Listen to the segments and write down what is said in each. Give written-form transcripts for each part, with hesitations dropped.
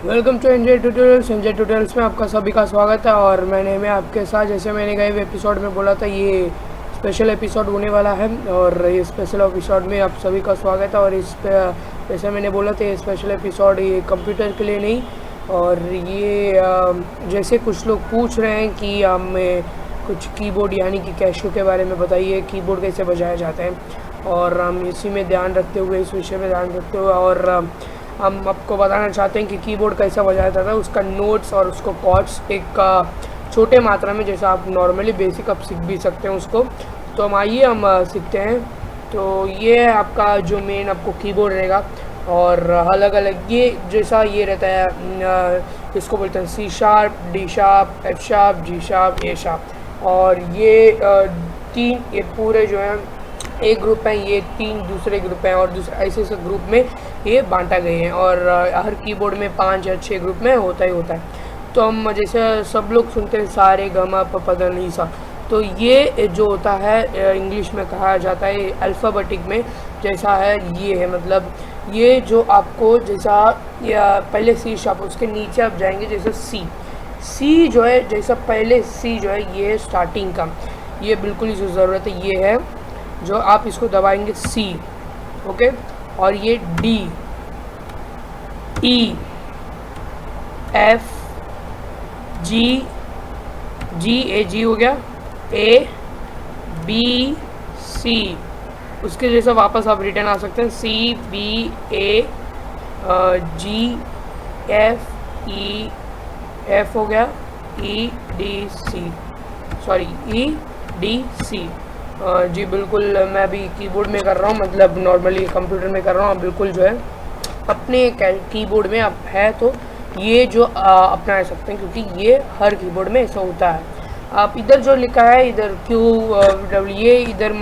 Welcome to NJ tutorials. NJ tutorials में आपका सभी का स्वागत है। और मैं आपके साथ, जैसे मैंने गए एपिसोड में बोला था, ये स्पेशल एपिसोड होने वाला है। और ये स्पेशल एपिसोड में आप सभी का स्वागत है। और इस पे जैसे मैंने बोला था, ये स्पेशल एपिसोड ये कंप्यूटर के लिए नहीं, और ये जैसे कुछ लोग पूछ रहे हैं कि हमें कुछ कीबोर्ड यानी कि कैशियो के बारे में बताइए, कीबोर्ड कैसे बजाया जाता है। और हम इसी में ध्यान रखते हुए, इस विषय में ध्यान रखते हुए, और हम आपको बताना चाहते हैं कि कीबोर्ड कैसा बजाया जाता है, उसका नोट्स और उसको कॉर्ड्स एक छोटे मात्रा में, जैसा आप नॉर्मली बेसिक आप सीख भी सकते हैं उसको। तो हम आइए हम सीखते हैं। तो ये आपका जो मेन आपको कीबोर्ड रहेगा, और अलग अलग ये जैसा ये रहता है, इसको बोलते हैं C sharp, D sharp, F sharp, G sharp, A sharp. और ये तीन, ये पूरे जो है एक ग्रुप है, ये तीन दूसरे ग्रुप हैं, और दूसरे ऐसे ऐसे ग्रुप में ये बांटा गए हैं। और हर कीबोर्ड में 5 या 6 ग्रुप में होता ही होता है। तो हम जैसे सब लोग सुनते हैं सारे गमा पदा नी सा, तो ये जो होता है इंग्लिश में कहा जाता है अल्फ़ाबेटिक में, जैसा है ये है। मतलब ये जो आपको जैसा या पहले सी शार्प, उसके नीचे आप जाएंगे जैसे सी जो है, जैसा पहले सी जो है ये स्टार्टिंग का, ये बिल्कुल ही जो ज़रूरत है ये है, जो आप इसको दबाएंगे सी, ओके। और ये डी, ई, एफ, जी ए जी हो गया, ए, बी, सी, उसके जैसा वापस आप रिटर्न आ सकते हैं, सी, बी, ए, जी, एफ, ई, एफ हो गया, ई, डी, सी, सॉरी ई, डी, सी। जी बिल्कुल, मैं अभी कीबोर्ड में कर रहा हूँ, मतलब नॉर्मली कंप्यूटर में कर रहा हूँ। बिल्कुल जो है अपने कीबोर्ड में आप है तो ये जो अपना सकते हैं, क्योंकि ये हर कीबोर्ड में ऐसा होता है। आप इधर जो लिखा है, इधर क्यू ये इधर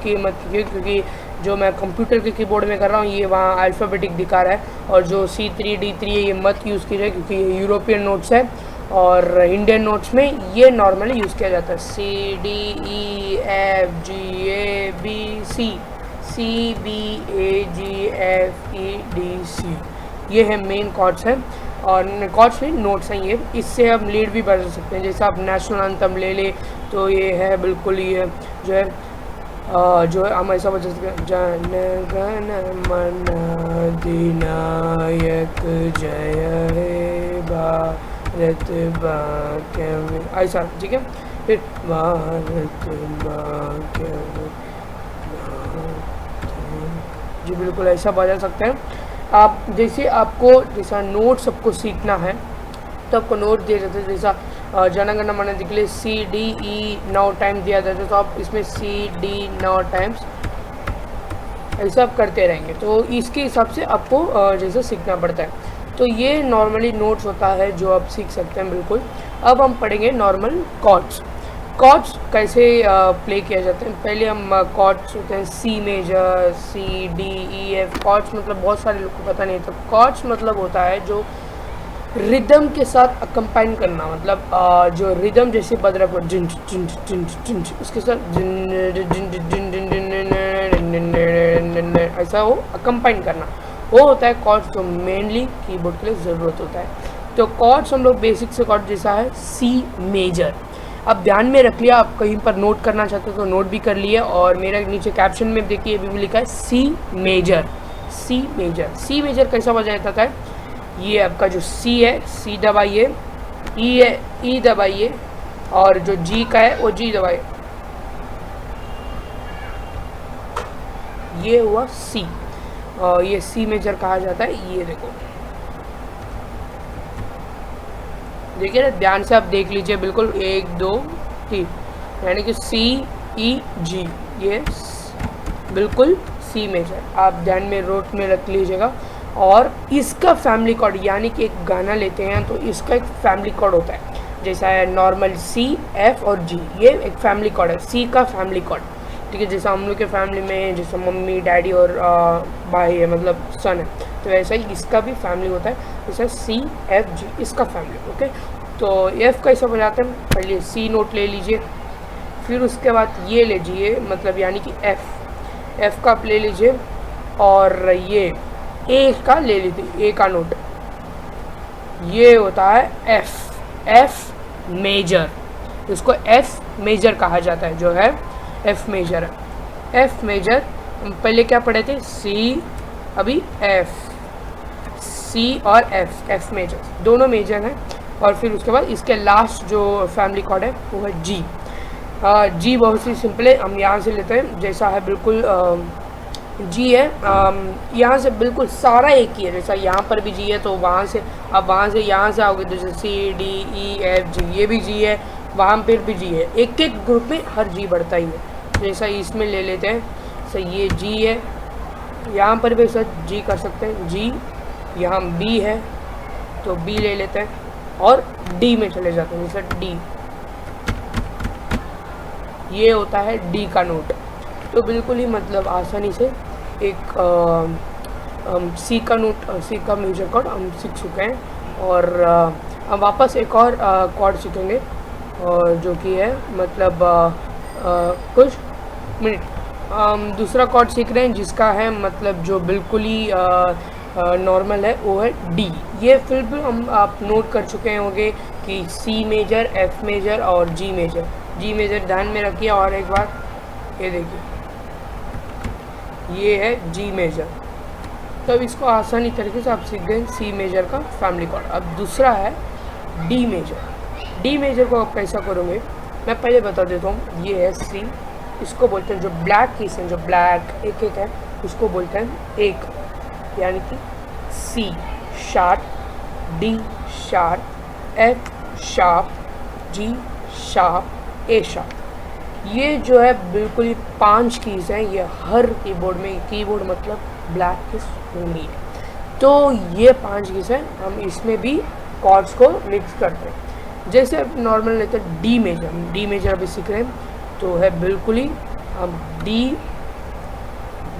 क्योंकि जो मैं कंप्यूटर के कीबोर्ड में कर रहा हूँ, ये वहाँ अल्फ़ाबेटिक दिखा रहा है। और जो C3 D3 है, ये मत यूज़ कीजिए, क्योंकि ये यूरोपियन नोट्स है, और इंडियन नोट्स में ये नॉर्मली यूज़ किया जाता है। C D E F G A B C, C B A G F E D C, ये है मेन कॉर्ड्स हैं। और कॉर्ड्स में नोट्स हैं ये, इससे हम लीड भी बजा सकते हैं। जैसे आप नेशनल एंथम ले ले, तो ये है बिल्कुल ये जो है हम ऐसा बजा सकते हैं, जन गण मन अधिनायक जय हे भारत भाग्य, ऐसा, ठीक है। फिर भारत भाग्य, जी बिल्कुल ऐसा बजा सकते हैं आप। जैसे आपको जैसा नोट सबको सीखना है, तो आपको नोट दिया जाता है, जैसा जनगण मन के लिए CDE 9 टाइम दिया जाता है, तो आप इसमें CD 9 टाइम्स ऐसा आप करते रहेंगे, तो इसके हिसाब से आपको जैसे सीखना पड़ता है। तो ये नॉर्मली नोट्स होता है जो आप सीख सकते हैं बिल्कुल। अब हम पढ़ेंगे नॉर्मल कॉर्ड्स कैसे प्ले किया जाता है। पहले हम कॉर्ड्स होते हैं C major, C D E F। Chords मतलब बहुत सारे लोग को पता नहीं था। कॉर्ड्स मतलब होता है जो रिदम के साथ अकम्पाइन करना, मतलब जो रिदम जैसे बदरा को जिन जिन जिन जिन, उसके साथ जिन जिन जिन जिन ऐसा वो अकम्पाइन करना, वो होता है कॉर्ड्स, जो मेनली कीबोर्ड के लिए ज़रूरत होता है। तो कॉर्ड्स हम लोग बेसिक से कॉर्ड जैसा है C मेजर, अब ध्यान में रख लिया। आप कहीं पर नोट करना चाहते हो तो नोट भी कर लिए। और मेरा नीचे कैप्शन में देखिए अभी भी लिखा है C मेजर। सी मेजर कैसा बजाया जाता है, ये आपका जो C है, C दबाइए, E है, E दबाइए, और जो G का है वो G दबाइए, ये हुआ C। और ये C मेजर कहा जाता है। ये देखो, देखिए ना, ध्यान से आप देख लीजिए बिल्कुल, 1 2 3, यानी कि C E G, ये बिल्कुल C मेजर, आप ध्यान में नोट में रख लीजिएगा। और इसका फैमिली कॉर्ड, यानी कि एक गाना लेते हैं तो इसका एक फैमिली कॉर्ड होता है, जैसा है नॉर्मल C F और G, ये एक फैमिली कॉर्ड है, C का फैमिली कॉर्ड, ठीक है। जैसा हम लोग के फैमिली में जैसे मम्मी डैडी और भाई है, मतलब सन है, तो ऐसा ही इसका भी फैमिली होता है, जैसा C F G इसका फैमिली, ओके। तो F कैसा बजाते हैं, पहले C नोट ले लीजिए, फिर उसके बाद ये लीजिए, मतलब यानी कि F का आप ले लीजिए, और ये ए का ले लीजिए, ए का नोट, ये होता है एफ मेजर, इसको एफ मेजर कहा जाता है, जो है एफ मेजर है। एफ मेजर हम पहले क्या पढ़े थे, सी, अभी एफ, सी और एफ मेजर दोनों मेजर हैं। और फिर उसके बाद इसके लास्ट जो फैमिली कॉर्ड है वो है जी। जी बहुत ही सिंपल है, हम यहाँ से लेते हैं, जैसा है बिल्कुल जी है, यहाँ से बिल्कुल सारा एक ही है, जैसा यहाँ पर भी जी है तो वहाँ से, अब वहाँ से यहाँ से आओगे तो जैसे C D E F G, ये भी जी है, वहाँ पर भी जी है, एक एक ग्रुप में हर जी बढ़ता ही है। जैसा इसमें ले लेते हैं, सो ये जी है, यहाँ पर भी सर जी कर सकते हैं, जी, यहाँ बी है तो बी ले लेते हैं, और डी में चले जाते हैं, जैसे डी, ये होता है डी का नोट। तो बिल्कुल ही मतलब आसानी से एक सी का नोट, सी का मेजर कॉर्ड हम सीख चुके हैं। और हम वापस एक और कॉर्ड सीखेंगे, और जो कि है मतलब कुछ मिनट दूसरा कॉर्ड सीख रहे हैं, जिसका है मतलब जो बिल्कुल ही नॉर्मल है, वो है डी। ये फिर भी हम आप नोट कर चुके होंगे कि सी मेजर, एफ मेजर और जी मेजर। जी मेजर ध्यान में रखिए, और एक बार ये देखिए, ये है जी मेजर। तब इसको आसानी तरीके से आप सीख गए सी मेजर का फैमिली कॉर्ड। अब दूसरा है डी मेजर। डी मेजर को आप कैसा करोगे मैं पहले बता देता हूँ। ये है सी, इसको बोलते हैं जो ब्लैक कीज हैं, जो ब्लैक एक एक है, उसको बोलते हैं एक, यानी कि C sharp, D sharp, F sharp, G sharp, A sharp. ये जो है बिल्कुल ही 5 कीज़ हैं, ये हर कीबोर्ड में, कीबोर्ड मतलब ब्लैक कीज होंगी है। तो ये 5 कीज़ हैं, हम इसमें भी कॉर्ड्स को मिक्स करते हैं। जैसे अब नॉर्मल लेते हैं डी मेजर, हम डी मेजर अभी सीख रहे हैं, तो है बिल्कुल ही हम डी,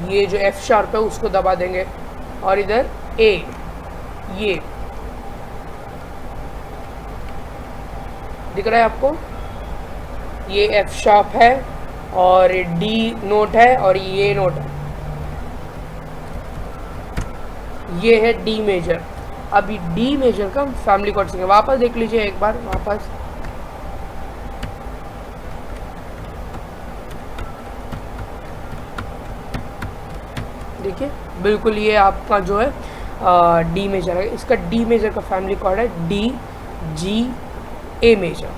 ये जो एफ शार्प है उसको दबा देंगे, और इधर ए, ये दिख रहा है आपको, ये एफ शार्प है और डी नोट है और ये नोट है, ये है डी मेजर। अभी डी मेजर का फैमिली कॉर्ड सीखेंगे। वापस देख लीजिए एक बार, वापस देखिए, बिल्कुल ये आपका जो है डी मेजर है। इसका डी मेजर का फैमिली कॉर्ड है D, G, A major,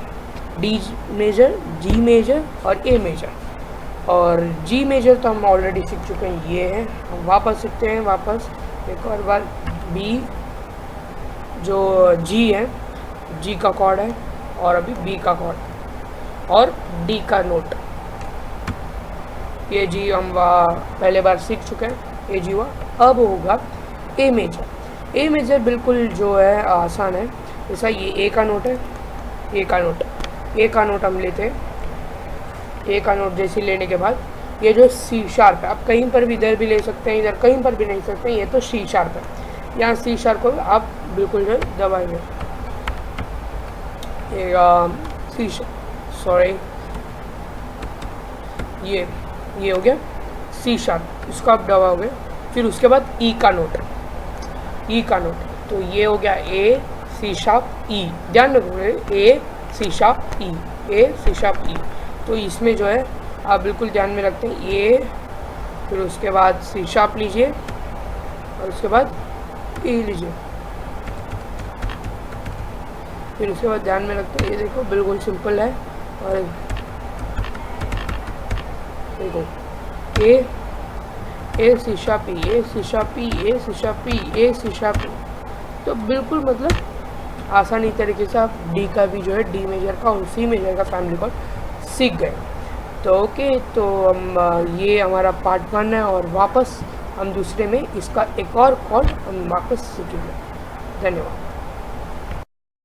D major, G major और ए मेजर। और जी मेजर तो हम ऑलरेडी सीख चुके हैं, ये है। हम वापस सीखते हैं, वापस एक और बार बी, जो जी है, जी का कॉर्ड है, और अभी बी का कॉर्ड और डी का नोट। ये जी हम पहले बार सीख चुके हैं, ए जी हुआ। अब होगा ए मेजर। ए मेजर बिल्कुल जो है आसान है, जैसा ये ए का नोट है, ए का नोट, ए का नोट हम लेते हैं। ए का नोट जैसे लेने के बाद ये जो सी शार्प है, आप कहीं पर भी इधर भी ले सकते हैं, इधर कहीं पर भी नहीं सकते हैं, ये तो सी शार्प है। यहाँ सी शार्प को आप बिल्कुल जो दबाएंगे, सी सॉरी, ये हो गया सी शार्प, इसको आप दबाओगे। फिर उसके बाद ई का नोट, ई का नोट, तो ये हो गया ए सी शार्प ई, ध्यान रखोगे ए सी शार्प ई, ए सी शार्प ई। तो इसमें जो है आप बिल्कुल ध्यान में रखते हैं ए, फिर उसके बाद सी शार्प लीजिए और उसके बाद ई लीजिए, फिर उसके बाद ध्यान में रखते हैं। ये देखो बिल्कुल सिंपल है। और देखो ए सी शार्प ई, ए सी शार्प ई, ए सी शार्प ई, ए सी शार्प ई। तो बिल्कुल मतलब आसानी तरीके से आप डी का भी जो है डी मेजर का और सी मेजर का फैमिली कॉर्ड सीख गए। तो ओके, तो हम ये हमारा पार्ट 1 है, और वापस हम दूसरे में इसका एक और कॉर्ड हम वापस सीखेंगे। धन्यवाद।